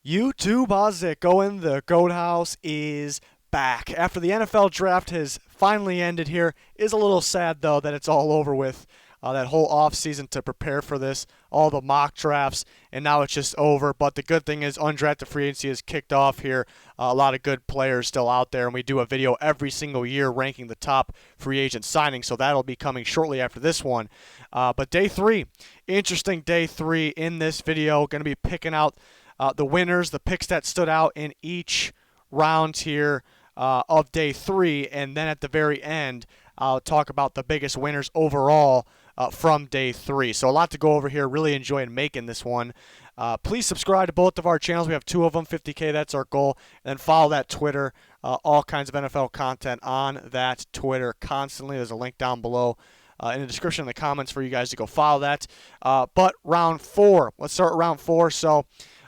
YouTube, how's it going? The Goat House is back. After the NFL draft has finally ended here, it is a little sad though that it's all over with. That whole offseason to prepare for this, all the mock drafts, and now it's just over. But the good thing is undrafted free agency is kicked off here. A lot of good players still out there, and we do a video every single year ranking the top free agent signings, so that'll be coming shortly after this one. But day three, interesting day three in this video. Going to be picking out the winners, the picks that stood out in each round here of day three, and then at the very end, I'll talk about the biggest winners overall from day three. So a lot to go over here. Really enjoyed making this one. Please subscribe to both of our channels. We have two of them, 50K, that's our goal. And then follow that Twitter, all kinds of NFL content on that Twitter constantly. There's a link down below in the description in the comments for you guys to go follow that. But round four, let's start round four. So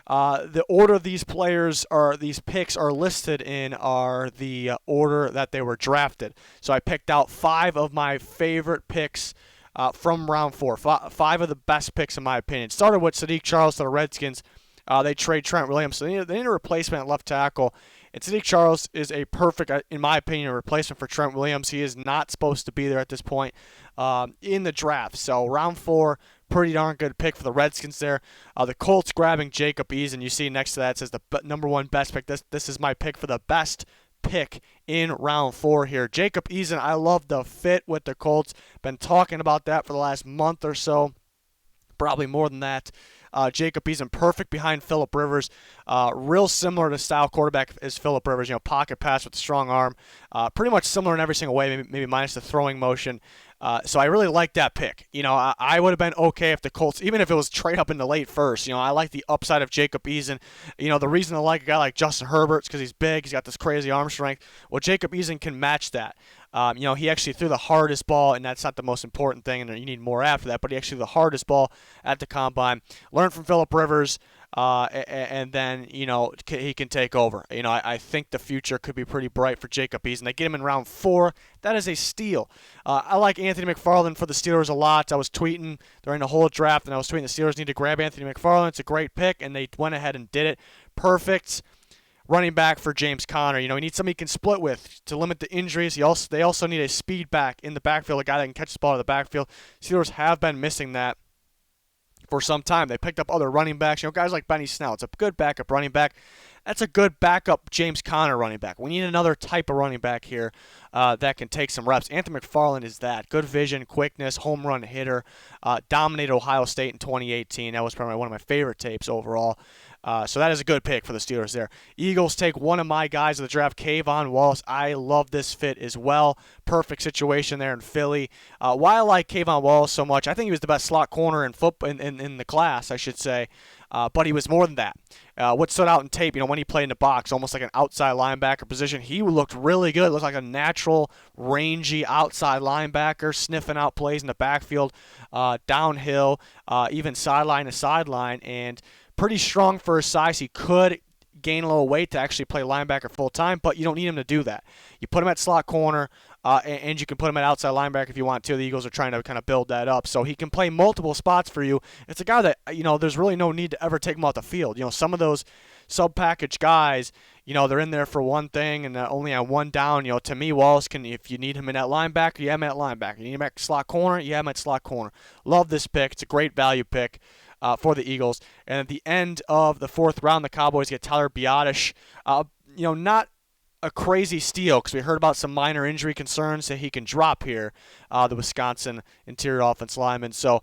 the order these picks are listed in are the order that they were drafted. So I picked out 5 of my favorite picks from round 4. 5 of the best picks in my opinion. Started with Saahdiq Charles to the Redskins. They trade Trent Williams. So they need a replacement at left tackle. And Saahdiq Charles is a perfect, in my opinion, replacement for Trent Williams. He is not supposed to be there at this point in the draft. So round 4, pretty darn good pick for the Redskins there. The Colts grabbing Jacob Eason. You see next to that it says the number 1 best pick. This is my pick for the best pick in round 4 here. Jacob Eason, I love the fit with the Colts. Been talking about that for the last month or so. Probably more than that. Jacob Eason, perfect behind Phillip Rivers. Real similar to style quarterback as Phillip Rivers. Pocket pass with a strong arm. Pretty much similar in every single way, maybe minus the throwing motion. So I really like that pick. I would have been okay if the Colts, even if it was trade up in the late first. I like the upside of Jacob Eason. The reason I like a guy like Justin Herbert is because he's big. He's got this crazy arm strength. Well, Jacob Eason can match that. He actually threw the hardest ball, and that's not the most important thing, and you need more after that, but he actually threw the hardest ball at the combine. Learned from Phillip Rivers, and then, he can take over. I think the future could be pretty bright for Jacob Eason. They get him in round 4. That is a steal. I like Anthony McFarland for the Steelers a lot. I was tweeting during the whole draft, and I was tweeting the Steelers need to grab Anthony McFarland. It's a great pick, and they went ahead and did it. Perfect running back for James Conner. He needs somebody he can split with to limit the injuries. They also need a speed back in the backfield, a guy that can catch the ball in the backfield. Steelers have been missing that for some time. They picked up other running backs, guys like Benny Snell. It's a good backup running back. That's a good backup James Conner running back. We need another type of running back here that can take some reps. Anthony McFarland is that. Good vision, quickness, home run hitter. Dominated Ohio State in 2018. That was probably one of my favorite tapes overall. So that is a good pick for the Steelers there. Eagles take one of my guys of the draft, K'Von Wallace. I love this fit as well. Perfect situation there in Philly. Why I like K'Von Wallace so much, I think he was the best slot corner in the class, I should say. But he was more than that. What stood out in tape, when he played in the box, almost like an outside linebacker position, he looked really good. Looked like a natural, rangy outside linebacker, sniffing out plays in the backfield, downhill, even sideline to sideline, and pretty strong for his size. He could gain a little weight to actually play linebacker full time, but you don't need him to do that. You put him at slot corner, and you can put him at outside linebacker if you want to. The Eagles are trying to kind of build that up, so he can play multiple spots for you. It's a guy that, there's really no need to ever take him off the field. Some of those sub-package guys, they're in there for one thing and only on one down. To me, Wallace can, if you need him in that linebacker, you have him at linebacker. You need him at slot corner, you have him at slot corner. Love this pick. It's a great value pick for the Eagles. And at the end of the 4th round, the Cowboys get Tyler Biadasz. Not a crazy steal because we heard about some minor injury concerns that he can drop here, the Wisconsin interior offense lineman. So,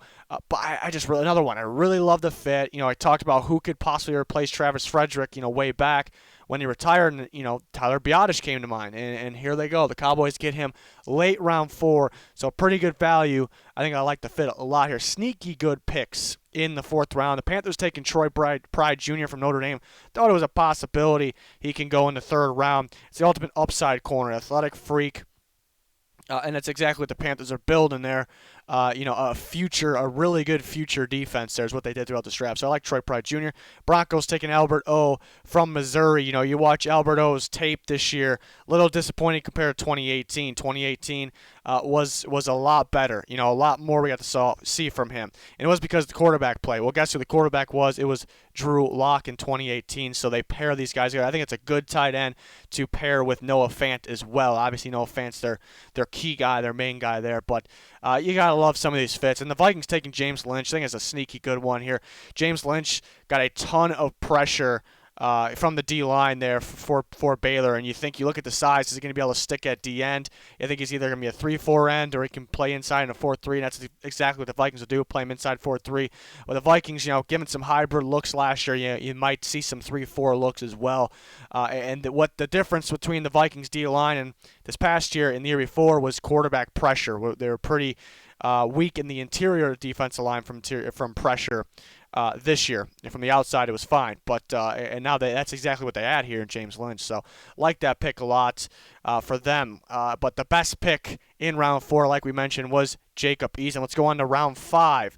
but I just really, another one. I really love the fit. I talked about who could possibly replace Travis Frederick, way back when he retired, and Tyler Biadasz came to mind, and here they go. The Cowboys get him late round 4, so pretty good value. I think I like the fit a lot here. Sneaky good picks in the 4th round. The Panthers taking Troy Pride Jr. from Notre Dame. Thought it was a possibility he can go in the 3rd round. It's the ultimate upside corner, athletic freak. And that's exactly what the Panthers are building there. A really good future defense there is what they did throughout this draft. So I like Troy Pride Jr. Broncos taking Albert O from Missouri. You watch Albert O's tape this year, a little disappointing compared to 2018. 2018 was a lot better. A lot more we got to see from him. And it was because of the quarterback play. Well, guess who the quarterback was? It was Drew Lock in 2018. So they pair these guys together. I think it's a good tight end to pair with Noah Fant as well. Obviously, Noah Fant's their key guy, their main guy there. But you got to love some of these fits. And the Vikings taking James Lynch, I think it's a sneaky good one here. James Lynch got a ton of pressure from the D-line there for Baylor, and you look at the size, is he going to be able to stick at D-end? I think he's either going to be a 3-4 end or he can play inside in a 4-3, and that's exactly what the Vikings will do, play him inside 4-3. Well, the Vikings, given some hybrid looks last year, you might see some 3-4 looks as well. And what the difference between the Vikings D-line and this past year and the year before was quarterback pressure. They were pretty weak in the interior defensive line from pressure. This year. And from the outside, it was fine. But and now that's exactly what they add here in James Lynch. So like that pick a lot for them. But the best pick in round 4, like we mentioned, was Jacob Eason. Let's go on to round 5.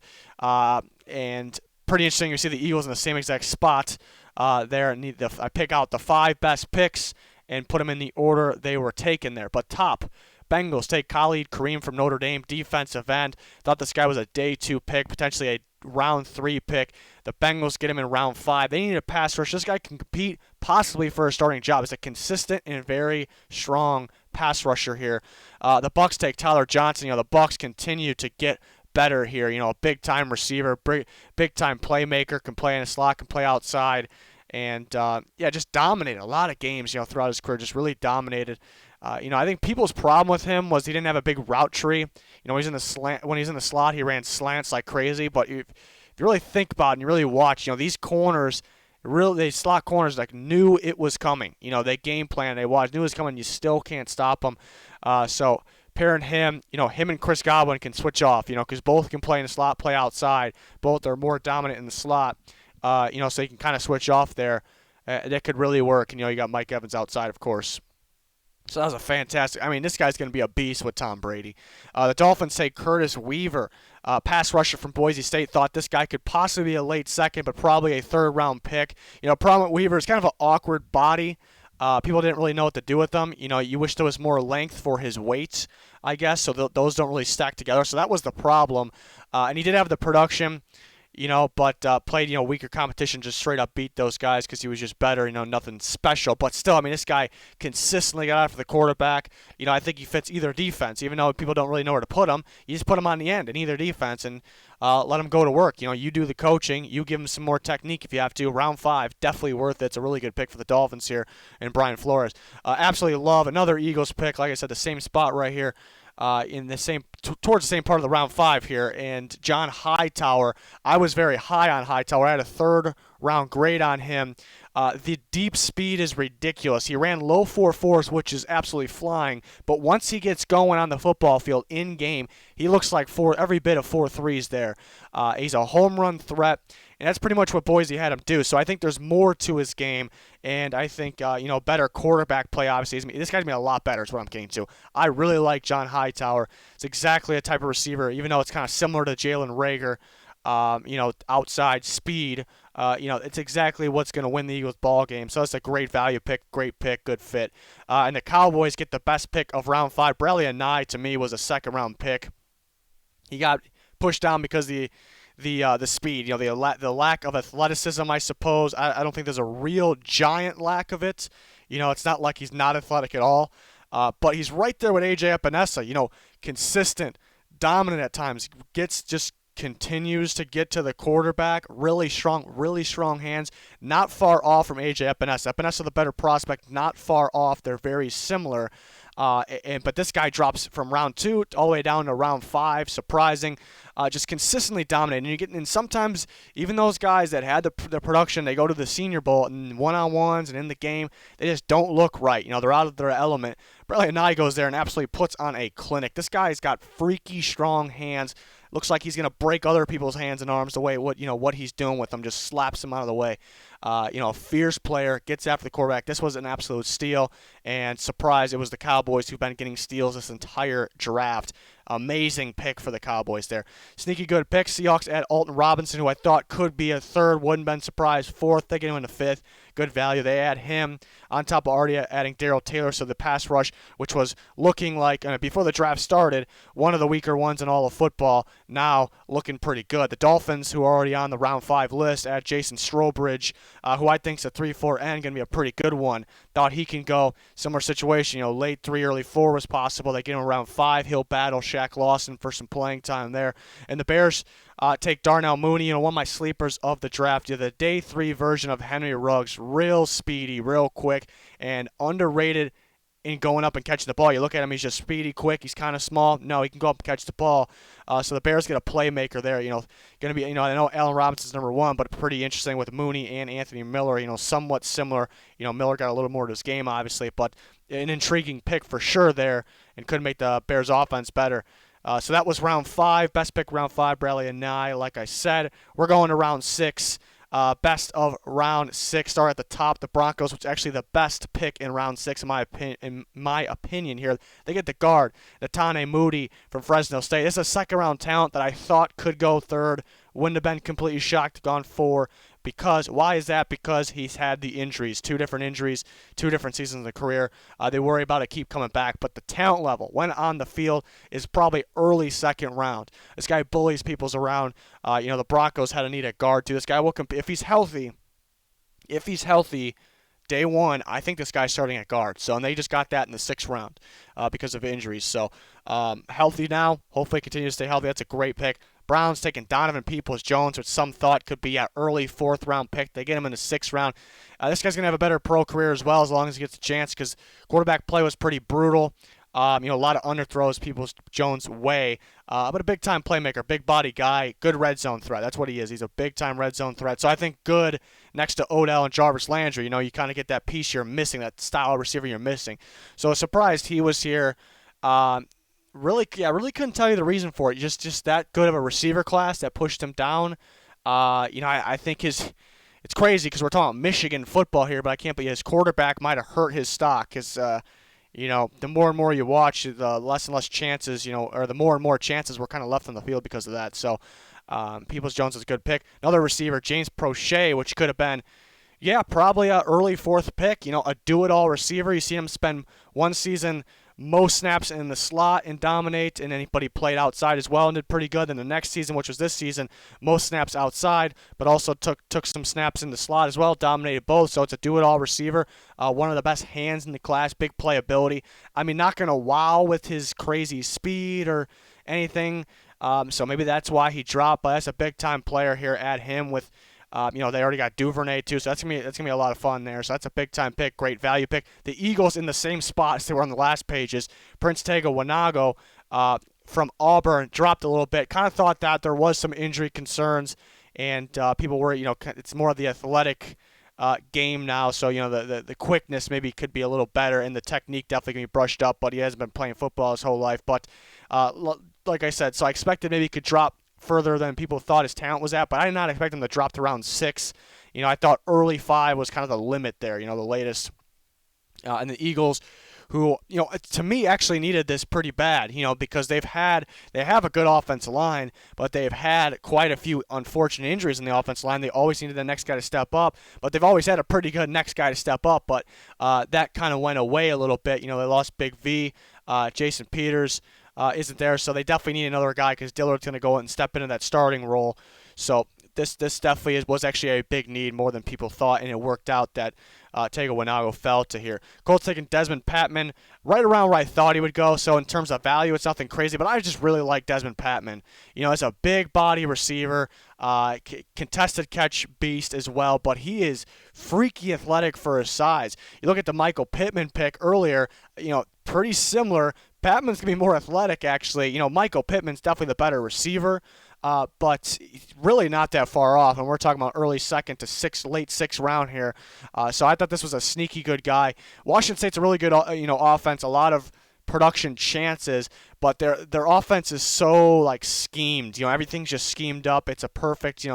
And pretty interesting. You see the Eagles in the same exact spot there. I pick out the 5 best picks and put them in the order they were taken there. But top Bengals take Khalid Kareem from Notre Dame, defensive end. Thought this guy was a day 2 pick, potentially a round 3 pick. The Bengals get him in round 5. They need a pass rush. This guy can compete possibly for a starting job. He's a consistent and very strong pass rusher here. The Bucs take Tyler Johnson. The Bucs continue to get better here. A big-time receiver, big-time playmaker, can play in a slot, can play outside. And, just dominated a lot of games, throughout his career. Just really dominated. I think people's problem with him was he didn't have a big route tree. He's in the slant. When he's in the slot, he ran slants like crazy. But if you really think about it and you really watch, these corners, they slot corners knew it was coming. They game plan, they watched, knew it was coming. You still can't stop them. So pairing him, him and Chris Godwin can switch off. Because both can play in the slot, play outside. Both are more dominant in the slot. So you can kind of switch off there. That could really work. And you got Mike Evans outside, of course. So that was a fantastic. This guy's going to be a beast with Tom Brady. The Dolphins take Curtis Weaver, pass rusher from Boise State. Thought this guy could possibly be a late second, but probably a 3rd-round pick. Problem with Weaver is kind of an awkward body. People didn't really know what to do with him. You wish there was more length for his weight, I guess. So those don't really stack together. So that was the problem. And he did have the production. But played, weaker competition, just straight up beat those guys because he was just better, nothing special. But still, this guy consistently got after the quarterback. I think he fits either defense, even though people don't really know where to put him. You just put him on the end in either defense and let him go to work. You do the coaching. You give him some more technique if you have to. Round 5, definitely worth it. It's a really good pick for the Dolphins here and Brian Flores. Absolutely love another Eagles pick. Like I said, the same spot right here. In the same towards the same part of the round 5 here, and John Hightower. I was very high on Hightower. I had a 3rd-round grade on him. The deep speed is ridiculous. He ran low 4.4s, which is absolutely flying. But once he gets going on the football field in game, he looks like every bit of 4.3s there. He's a home run threat. And that's pretty much what Boise had him do. So I think there's more to his game. And I think, better quarterback play, obviously. This guy's going to be a lot better is what I'm getting to. I really like John Hightower. It's exactly a type of receiver, even though it's kind of similar to Jalen Reagor, outside speed. It's exactly what's going to win the Eagles ball game. So it's a great value pick, great pick, good fit. And the Cowboys get the best pick of round 5. Bradley Anae, to me, was a 2nd-round pick. He got pushed down because the speed, the lack of athleticism, I suppose. I don't think there's a real giant lack of it. It's not like he's not athletic at all. But he's right there with A.J. Epinesa, consistent, dominant at times, continues to get to the quarterback, really strong hands, not far off from A.J. Epinesa. Epinesa the better prospect, not far off. They're very similar. But this guy drops from round 2 all the way down to round 5, surprising, just consistently dominating. And sometimes even those guys that had the production, they go to the Senior Bowl and one-on-ones and in the game, they just don't look right. They're out of their element. Bradley Anae goes there and absolutely puts on a clinic. This guy's got freaky strong hands. Looks like he's going to break other people's hands and arms the way what he's doing with them, just slaps them out of the way. A fierce player, gets after the quarterback. This was an absolute steal, and surprise, it was the Cowboys who've been getting steals this entire draft. Amazing pick for the Cowboys there. Sneaky good pick. Seahawks add Alton Robinson, who I thought could be a third. Wouldn't been surprised. Fourth, they get him in the fifth. Good value. They add him on top of already adding Darrell Taylor. So the pass rush, which was looking like, before the draft started, one of the weaker ones in all of football, now looking pretty good. The Dolphins, who are already on the round 5 list, add Jason Strowbridge, who I think is a 3-4 end, going to be a pretty good one. Thought he can go similar situation. Late 3, early 4 was possible. They get him around 5. He'll battle Shaq Lawson for some playing time there. And the Bears take Darnell Mooney, one of my sleepers of the draft. The day 3 version of Henry Ruggs, real speedy, real quick, and underrated in going up and catching the ball. You look at him, he's just speedy, quick. He's kind of small. No, he can go up and catch the ball. So the Bears get a playmaker there. Going to be, I know Allen Robinson's number 1, but pretty interesting with Mooney and Anthony Miller. Somewhat similar. Miller got a little more to his game, obviously, but an intriguing pick for sure there, and could make the Bears' offense better. So that was round 5. Best pick round 5, Bradley Anae. Like I said, we're going to round 6. Best of round 6 start at the top. The Broncos, which is actually the best pick in round 6 in my opinion here. They get the guard, Netane Moody from Fresno State. This is a second-round talent that I thought could go third. Wouldn't have been completely shocked, gone 4. Why is that? Because he's had the injuries, 2 different injuries, 2 different seasons of the career. They worry about it, keep coming back. But the talent level, when on the field, is probably early second round. This guy bullies people's around. The Broncos had to need a guard too. This guy will compete if he's healthy. Day 1, I think this guy's starting at guard. And they just got that in the 6th round because of injuries. So healthy now. Hopefully continue to stay healthy. That's a great pick. Browns taking Donovan Peoples-Jones, which some thought could be an early 4th round pick. They get him in the 6th round. This guy's going to have a better pro career as well, as long as he gets a chance, because quarterback play was pretty brutal. A lot of underthrows Peoples-Jones' way. But a big-time playmaker, big body guy, good red zone threat. That's what he is. He's a big-time red zone threat. So I think good next to Odell and Jarvis Landry. You kind of get that piece you're missing, that style of receiver you're missing. So surprised he was here. Really couldn't tell you the reason for it. Just that good of a receiver class that pushed him down. I think it's crazy because we're talking Michigan football here, but I can't believe his quarterback might have hurt his stock because, the more and more you watch, the less and less chances, or the more and more chances were kind of left on the field because of that. So Peoples-Jones is a good pick. Another receiver, James Prochet, which could have been, probably an early 4th pick, a do-it-all receiver. You see him spend one season most snaps in the slot and dominate, and anybody played outside as well and did pretty good. Then the next season, which was this season, most snaps outside, but also took some snaps in the slot as well, dominated both. So it's a do-it-all receiver, one of the best hands in the class, big playability. Not going to wow with his crazy speed or anything, so maybe that's why he dropped, but that's a big-time player here. Add him with they already got Duvernay too, so that's gonna be a lot of fun there. So that's a big time pick, great value pick. The Eagles in the same spot as they were on the last pages. Prince Tega Wanago from Auburn dropped a little bit. Kind of thought that there was some injury concerns, and people were, it's more of the athletic game now. So the quickness maybe could be a little better, and the technique definitely gonna be brushed up. But he hasn't been playing football his whole life. But like I said, so I expected maybe he could drop further than people thought his talent was at, but I did not expect him to drop to round 6. I thought early 5 was kind of the limit there, the latest. And the Eagles, who, to me actually needed this pretty bad, because they have a good offensive line, but they've had quite a few unfortunate injuries in the offensive line. They always needed the next guy to step up, but they've always had a pretty good next guy to step up, but that kind of went away a little bit. They lost Big V, Jason Peters, isn't there, so they definitely need another guy because Dillard's going to go and step into that starting role. So this definitely was actually a big need, more than people thought, and it worked out that Tega Wanago fell to here. Colts taking Desmond Patman right around where I thought he would go. So in terms of value, it's nothing crazy, but I just really like Desmond Patman. As a big body receiver, contested catch beast as well, but he is freaky athletic for his size. You look at the Michael Pittman pick earlier, pretty similar. Patman's going to be more athletic, actually. Michael Pittman's definitely the better receiver, but really not that far off. And we're talking about early 2nd to late 6th round here. So I thought this was a sneaky good guy. Washington State's a really good, offense. A lot of production chances, but their offense is so like schemed. Everything's just schemed up. It's a perfect,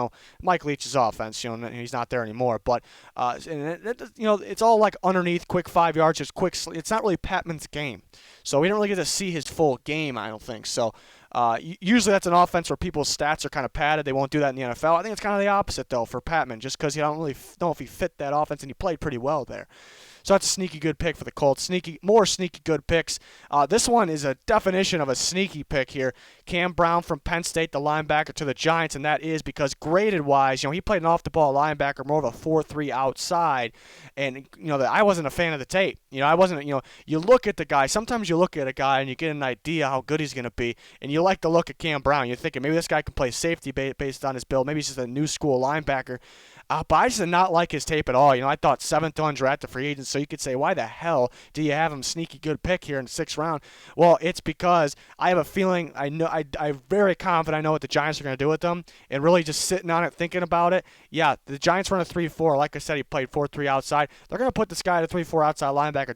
Mike Leach's offense. He's not there anymore, but it's all like underneath, quick 5 yards, just quick. It's not really Patman's game, so we don't really get to see his full game. I don't think so. Usually that's an offense where people's stats are kind of padded. They won't do that in the NFL. I think it's kind of the opposite, though, for Patman, just because you don't really know if he fit that offense, and he played pretty well there. So that's a sneaky good pick for the Colts. More sneaky good picks. This one is a definition of a sneaky pick here. Cam Brown from Penn State, the linebacker to the Giants, and that is because graded-wise, he played an off-the-ball linebacker, more of a 4-3 outside, and I wasn't a fan of the tape. I wasn't. You look at the guy. Sometimes you look at a guy and you get an idea how good he's going to be, and you like to look at Cam Brown. You're thinking maybe this guy can play safety based on his build. Maybe he's just a new school linebacker. But I just did not like his tape at all. I thought 7th undrafted free agent, so you could say, why the hell do you have him sneaky good pick here in the 6th round? Well, it's because I have a feeling, I'm very confident I know what the Giants are going to do with them, and really just sitting on it, thinking about it. Yeah, the Giants run a 3-4. Like I said, he played 4-3 outside. They're going to put this guy at a 3-4 outside linebacker,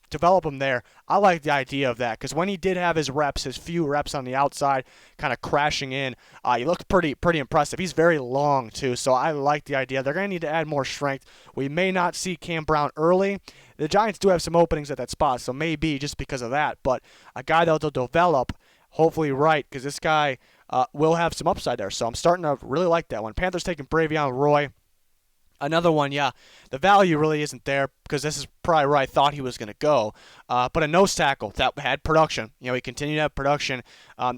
develop him there. I like the idea of that, because when he did have his few reps on the outside, kind of crashing in, he looked pretty impressive. He's very long, too, so I like the idea. They're going to need to add more strength. We may not see Cam Brown early. The Giants do have some openings at that spot, so maybe just because of that. But a guy that they'll develop, hopefully right, because this guy will have some upside there. So I'm starting to really like that one. Panthers taking Bravion Roy. Another one, yeah, the value really isn't there because this is probably where I thought he was going to go. But a nose tackle that had production. He continued to have production.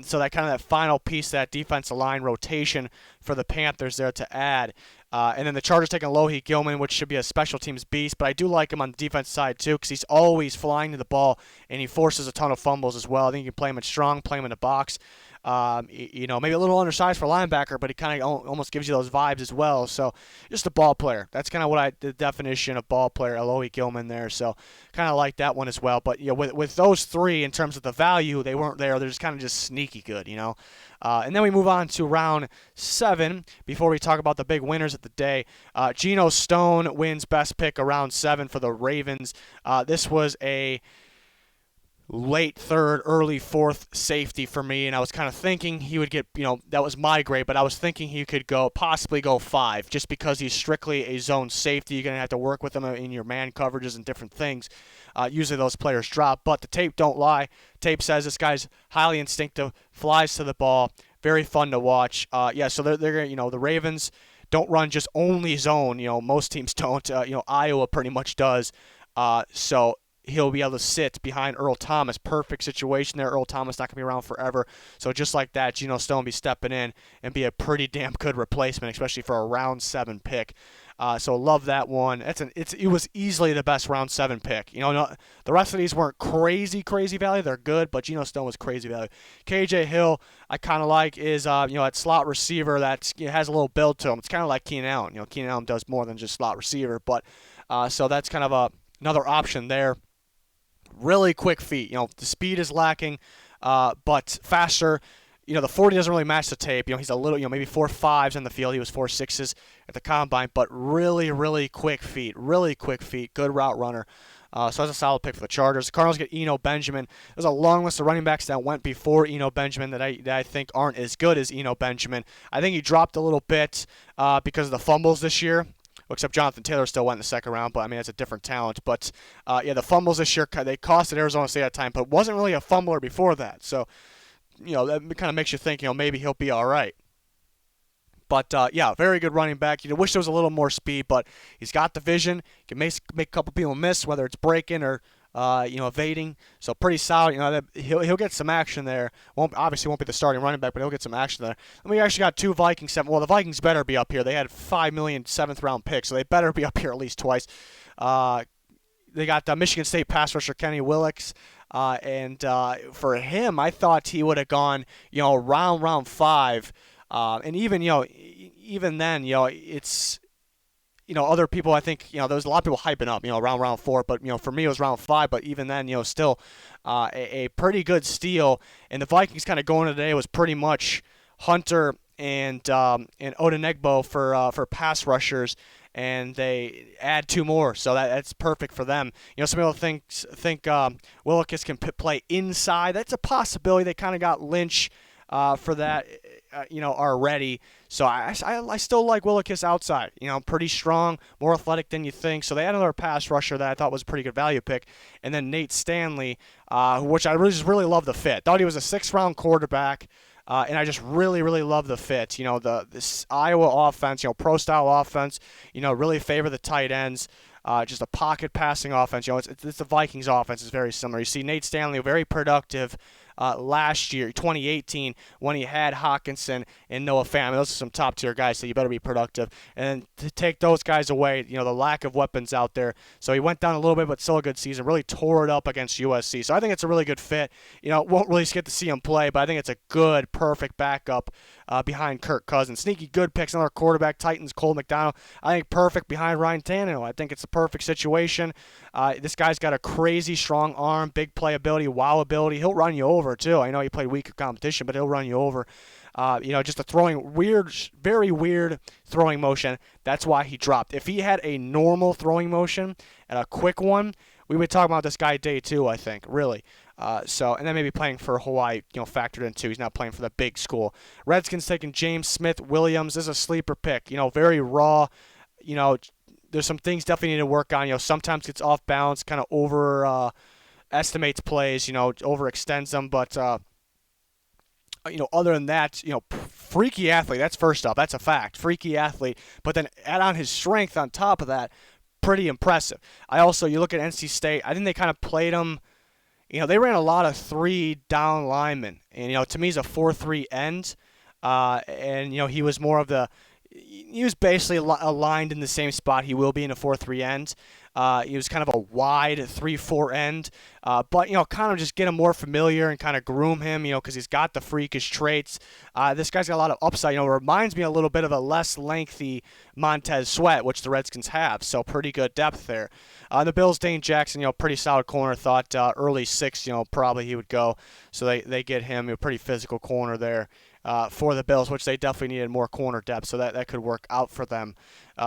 So that kind of that final piece, that defensive line rotation for the Panthers there to add. And then the Chargers taking Alohi Gilman, which should be a special teams beast. But I do like him on the defense side, too, because he's always flying to the ball, and he forces a ton of fumbles as well. I think you can play him in strong, play him in the box. Maybe a little undersized for linebacker, but he kind of almost gives you those vibes as well. So just a ball player. That's kind of the definition of ball player, Alohi Gilman there. So kind of like that one as well. But with those three in terms of the value, they weren't there. They're just kind of just sneaky good, And then we move on to round 7 before we talk about the big winners of the day. Geno Stone wins best pick around 7 for the Ravens. This was a late 3rd, early 4th safety for me, and I was kind of thinking he would get, that was my grade, but I was thinking he could possibly go 5, just because he's strictly a zone safety. You're going to have to work with him in your man coverages and different things. Usually those players drop, but the tape don't lie. Tape says this guy's highly instinctive, flies to the ball, very fun to watch. So they're the Ravens don't run just only zone. Most teams don't. Iowa pretty much does. So he'll be able to sit behind Earl Thomas. Perfect situation there. Earl Thomas not going to be around forever. So just like that, Geno Stone will be stepping in and be a pretty damn good replacement, especially for a round 7 pick. So love that one. It was easily the best round 7 pick. The rest of these weren't crazy value. They're good, but Geno Stone was crazy value. KJ Hill, I kind of like is at slot receiver that has a little build to him. It's kind of like Keenan Allen. Keenan Allen does more than just slot receiver, but so that's kind of another option there. Really quick feet. The speed is lacking, but faster. The 40 doesn't really match the tape. He's a little, maybe 4.5s in the field. He was 4.6s at the combine, but really quick feet. Really quick feet. Good route runner. So that's a solid pick for the Chargers. The Cardinals get Eno Benjamin. There's a long list of running backs that went before Eno Benjamin that I think aren't as good as Eno Benjamin. I think he dropped a little bit because of the fumbles this year. Except Jonathan Taylor still went in the 2nd round, but that's a different talent. But the fumbles this year, they costed Arizona State at time, but wasn't really a fumbler before that. So, that kind of makes you think, maybe he'll be all right. But, very good running back. Wish there was a little more speed, but he's got the vision. He can make a couple people miss, whether it's breaking or evading. So pretty solid. He'll get some action there. Obviously won't be the starting running back, but he'll get some action there. And we actually got 2 Vikings 7. Well, the Vikings better be up here. They had $5 million 7th round picks, so they better be up here at least twice. They got Michigan State pass rusher Kenny Willeks. And for him, I thought he would have gone, round 5. And even then, it's. Other people, I think, there was a lot of people hyping up, around round 4, but, for me, it was round 5, but even then, still a pretty good steal. And the Vikings kind of going today was pretty much Hunter and Odenegbo for pass rushers, and they add 2 more, so that's perfect for them. Some people think Willekes can play inside. That's a possibility. They kind of got Lynch for that, already. So I still like Willekes outside. Pretty strong, more athletic than you think. So they had another pass rusher that I thought was a pretty good value pick. And then Nate Stanley, which I really love the fit. Thought he was a 6th-round quarterback. And I just really, really love the fit. This Iowa offense, pro-style offense, really favor the tight ends. Just a pocket passing offense. It's the Vikings offense is very similar. You see Nate Stanley very productive last year, 2018, when he had Hockenson and Noah Fant. Those are some top-tier guys, so you better be productive. And to take those guys away, the lack of weapons out there. So he went down a little bit, but still a good season. Really tore it up against USC. So I think it's a really good fit. Won't really get to see him play, but I think it's a good, perfect backup behind Kirk Cousins. Sneaky good picks. Another quarterback, Titans, Cole McDonald. I think perfect behind Ryan Tannehill. I think it's a perfect situation. This guy's got a crazy strong arm, big playability, wow ability. He'll run you over, too. I know he played weaker competition, but he'll run you over. Just a very weird throwing motion. That's why he dropped. If he had a normal throwing motion and a quick one, we would talk about this guy day 2, I think, really. And then maybe playing for Hawaii, factored in too. He's not playing for the big school. Redskins taking James Smith-Williams. This is a sleeper pick. Very raw. There's some things definitely need to work on. Sometimes gets off balance, kind of over estimates plays. Overextends them, but. Other than that, freaky athlete. That's first up. That's a fact. Freaky athlete. But then add on his strength on top of that. Pretty impressive. You look at NC State. I think they kind of played him. They ran a lot of 3 down linemen. And, to me, he's a 4-3 end. He was more of he was basically aligned in the same spot he will be in a 4-3 end. He was kind of a wide 3-4 end. But kind of just get him more familiar and kind of groom him, because he's got the freakish traits. This guy's got a lot of upside. Reminds me a little bit of a less lengthy Montez Sweat, which the Redskins have. So pretty good depth there. The Bills, Dane Jackson, pretty solid corner. Thought early 6th, probably he would go. So they get him, a pretty physical corner there. For the Bills, which they definitely needed more corner depth, so that could work out for them.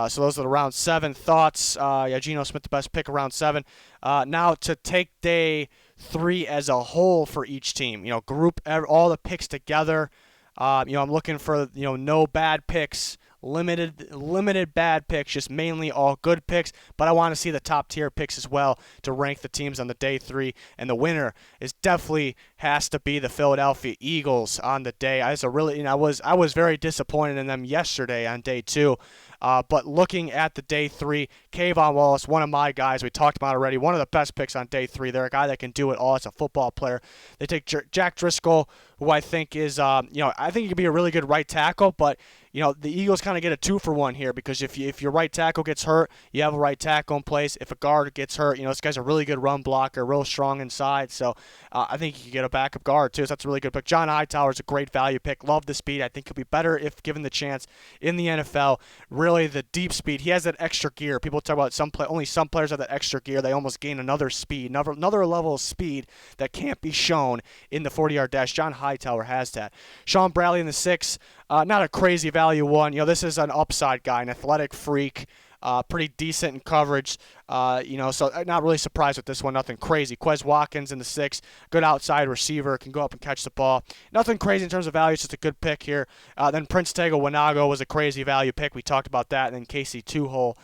So those are the round 7 thoughts. Geno Smith, the best pick around 7. Now to take day 3 as a whole for each team, group all the picks together. I'm looking for no bad picks. Limited bad picks, just mainly all good picks, but I want to see the top tier picks as well to rank the teams on the day 3, and the winner is definitely has to be the Philadelphia Eagles on the day. I was very disappointed in them yesterday on day 2. But looking at the day 3, Kayvon Wallace, one of my guys, we talked about already, one of the best picks on day 3. They're a guy that can do it all. It's a football player. They take Jack Driscoll, who I think is, I think he could be a really good right tackle, but the Eagles kind of get a 2-for-1 here, because if your right tackle gets hurt, you have a right tackle in place. If a guard gets hurt, this guy's a really good run blocker, real strong inside. So I think you can get a backup guard too. So that's a really good pick. John Hightower is a great value pick. Love the speed. I think he'll be better if given the chance in the NFL. Really, the deep speed. He has that extra gear. People talk about only some players have that extra gear. They almost gain another speed, another level of speed that can't be shown in the 40-yard dash. John Hightower has that. Sean Bradley in the 6. Not a crazy value one. This is an upside guy, an athletic freak, pretty decent in coverage. So I'm not really surprised with this one. Nothing crazy. Quez Watkins in the 6, good outside receiver, can go up and catch the ball. Nothing crazy in terms of value, just a good pick here. Then Prince Tega Wanago was a crazy value pick. We talked about that. And then Casey Toohill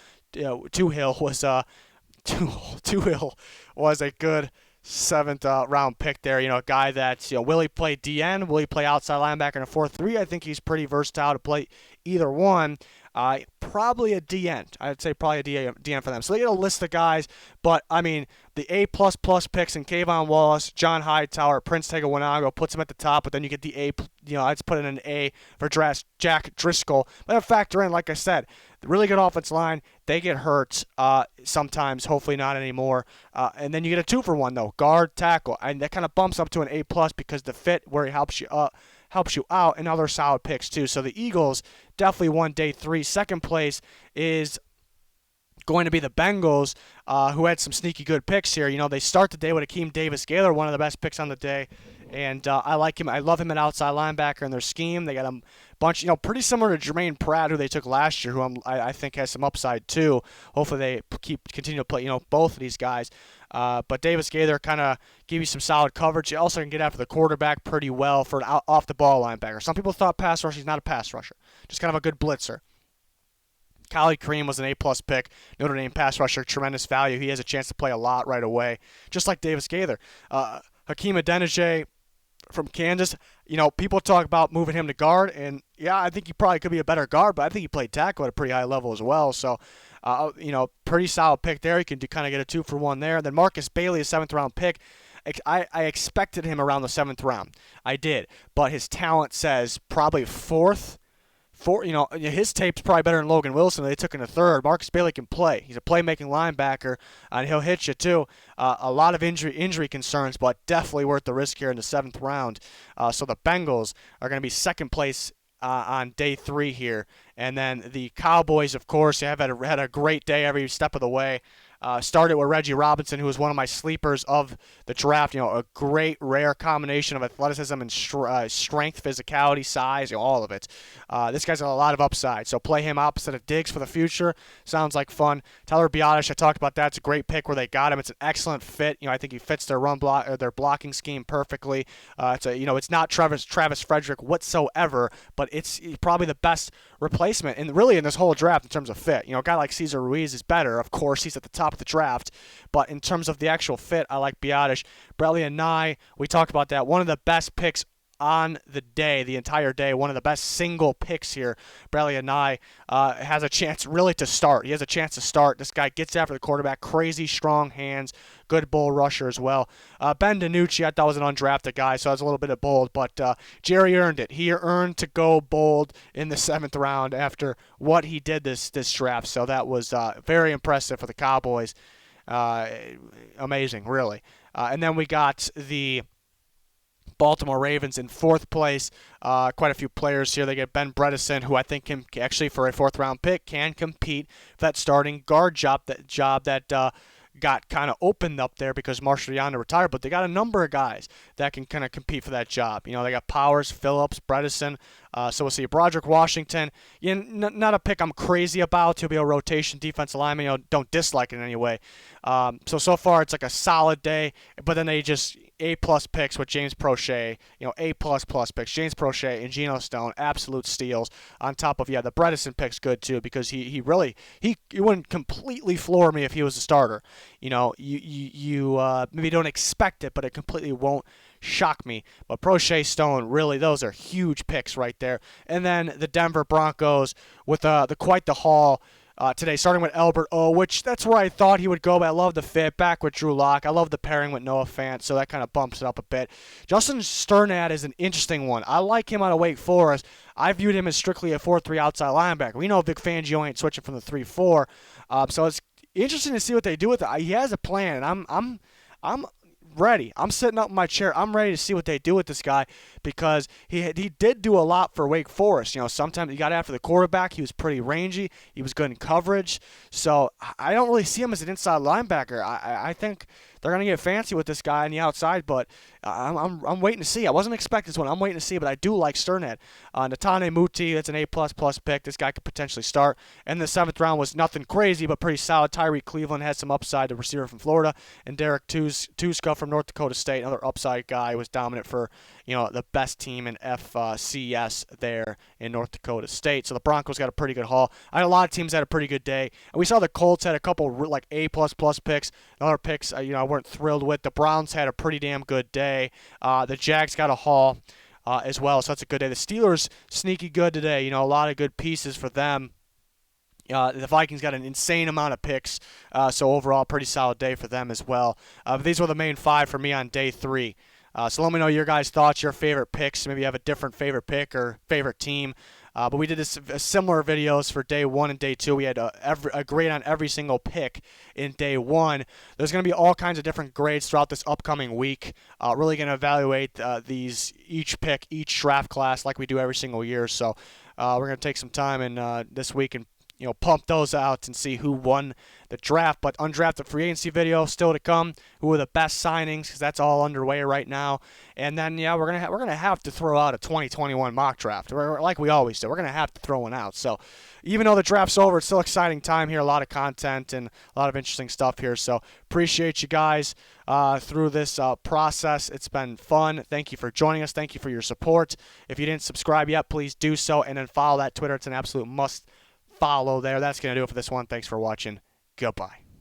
was a good 7th round pick there. A guy that, will he play DN? Will he play outside linebacker in a 4-3? I think he's pretty versatile to play either one. Probably a DN. I'd say probably a DN for them. So they get a list of guys, but I mean, the A++ picks in Kayvon Wallace, John Hightower, Prince Tega Wanago puts them at the top, but then you get the A, I'd put in an A for Jack Driscoll. But I factor in, like I said, the really good offensive line. They get hurt sometimes, hopefully not anymore. And then you get a 2-for-1 though, guard, tackle, and that kind of bumps up to an A+ because the fit where he helps you out, and other solid picks too. So the Eagles definitely won day 3. Second place is going to be the Bengals, who had some sneaky good picks here. They start the day with Akeem Davis-Gaylor, one of the best picks on the day. And I like him. I love him at outside linebacker in their scheme. They got him bunch, pretty similar to Jermaine Pratt, who they took last year, who I think has some upside too. Hopefully they continue to play, both of these guys. But Davis Gaither kind of give you some solid coverage. He also can get after the quarterback pretty well for an off-the-ball linebacker. Some people thought pass rusher. He's not a pass rusher. Just kind of a good blitzer. Khalid Kareem was an A-plus pick. Notre Dame pass rusher, tremendous value. He has a chance to play a lot right away, just like Davis Gaither. Hakeem Adeniji from Kansas, people talk about moving him to guard, and yeah, I think he probably could be a better guard, but I think he played tackle at a pretty high level as well. So, pretty solid pick there. You can kind of get a 2-for-1 there. Then Marcus Bailey, a 7th-round pick. I expected him around the 7th round. I did, but his talent says probably 4th. His tape's probably better than Logan Wilson. They took in the 3rd. Marcus Bailey can play. He's a playmaking linebacker, and he'll hit you too. A lot of injury concerns, but definitely worth the risk here in the 7th round. So the Bengals are going to be 2nd place on day 3 here, and then the Cowboys, of course, have had a great day every step of the way. Started with Reggie Robinson, who was one of my sleepers of the draft. A great, rare combination of athleticism and strength, physicality, size, all of it. This guy's got a lot of upside, so play him opposite of Diggs for the future. Sounds like fun. Tyler Biadasz, I talked about that. It's a great pick where they got him. It's an excellent fit. I think he fits their their blocking scheme perfectly. It's not Travis Frederick whatsoever, but it's probably the best replacement in this whole draft in terms of fit. A guy like Cesar Ruiz is better. Of course, he's at the top of the draft, but in terms of the actual fit, I like Biadasz. Bradlee Anae, we talked about that. One of the best picks on the entire day. One of the best single picks here. Bradlee Anae has a chance really to start. He has a chance to start. This guy gets after the quarterback. Crazy strong hands. Good bull rusher as well. Ben DiNucci, I thought was an undrafted guy, so I was a little bit of bold, but Jerry earned it. He earned to go bold in the 7th round after what he did this draft, so that was very impressive for the Cowboys. Amazing, really. And then we got the Baltimore Ravens in 4th place. Quite a few players here. They get Ben Bredeson, who I think can actually, for a 4th-round pick, can compete for that starting guard job that got kind of opened up there because Marshall Yanda retired, but they got a number of guys that can kind of compete for that job. They got Powers, Phillips, Bredeson. So we'll see. Broderick Washington, not a pick I'm crazy about. He'll be a rotation defensive lineman. Don't dislike it in any way. So far it's like a solid day, but then they just A-plus picks with James Prochet, A++ picks. James Prochet and Geno Stone, absolute steals. On top of, the Bredeson pick's good too because he wouldn't completely floor me if he was a starter. You maybe don't expect it, but it completely won't shock me. But Prochet, Stone, really, those are huge picks right there. And then the Denver Broncos with quite the haul today, starting with Albert O, which that's where I thought he would go, but I love the fit back with Drew Lock. I love the pairing with Noah Fant, so that kind of bumps it up a bit. Justin Sternad is an interesting one. I like him out of Wake Forest. I viewed him as strictly a 4-3 outside linebacker. We know Vic Fangio ain't switching from the 3-4, so it's interesting to see what they do with it. He has a plan, and I'm ready. I'm sitting up in my chair. I'm ready to see what they do with this guy because he did do a lot for Wake Forest. Sometimes he got after the quarterback. He was pretty rangy. He was good in coverage. So I don't really see him as an inside linebacker. I think they're going to get fancy with this guy on the outside, but I'm waiting to see. I wasn't expecting this one. I'm waiting to see, but I do like Sternad. Netane Muti, that's an A++ pick. This guy could potentially start. And the 7th round was nothing crazy, but pretty solid. Tyreek Cleveland has some upside, the receiver from Florida. And Derek Tuska from North Dakota State, another upside guy, was dominant for the best team in FCS there in North Dakota State. So the Broncos got a pretty good haul. A lot of teams had a pretty good day. And we saw the Colts had a couple like A++ picks. Other picks, I weren't thrilled with. The Browns had a pretty damn good day. The Jags got a haul as well, so that's a good day. The Steelers sneaky good today. A lot of good pieces for them. The Vikings got an insane amount of picks, so overall pretty solid day for them as well. But these were the main 5 for me on day 3. So let me know your guys' thoughts, your favorite picks. Maybe you have a different favorite pick or favorite team. But we did similar videos for day 1 and day 2. We had a grade on every single pick in day 1. There's going to be all kinds of different grades throughout this upcoming week. Really going to evaluate each pick, each draft class like we do every single year. So we're going to take some time this week and pump those out and see who won the draft. But undrafted free agency video still to come. Who are the best signings? Because that's all underway right now. And then we're gonna have to throw out a 2021 mock draft, like we always do. We're gonna have to throw one out. So even though the draft's over, it's still exciting time here. A lot of content and a lot of interesting stuff here. So appreciate you guys through this process. It's been fun. Thank you for joining us. Thank you for your support. If you didn't subscribe yet, please do so, and then follow that Twitter. It's an absolute must follow there. That's going to do it for this one. Thanks for watching. Goodbye.